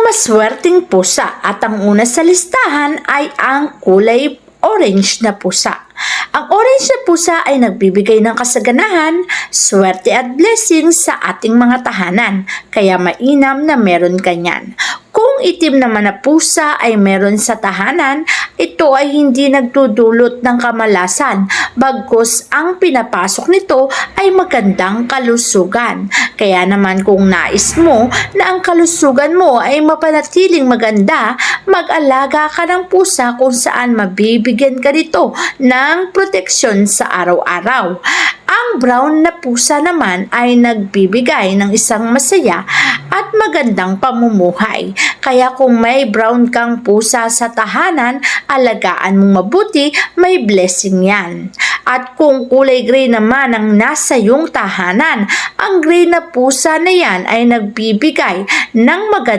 maswerteng pusa at ang una sa listahan ay ang kulay orange na pusa. Ang orange na pusa ay nagbibigay ng kasaganahan, swerte at blessing sa ating mga tahanan, kaya mainam na meron kanyan. Kung itim naman na pusa ay meron sa tahanan, ito ay hindi nagdudulot ng kamalasan, bagkus ang pinapasok nito ay magandang kalusugan. Kaya naman kung nais mo na ang kalusugan mo ay mapanatiling maganda, mag-alaga ka ng pusa kung saan mabibigyan ka nito ng proteksyon sa araw-araw. Ang brown na pusa naman ay nagbibigay ng isang masaya at magandang pamumuhay. Kaya kung may brown kang pusa sa tahanan, alagaan mong mabuti, may blessing yan. At kung kulay gray naman ang nasa iyong tahanan, ang gray na pusa na yan ay nagbibigay ng maganda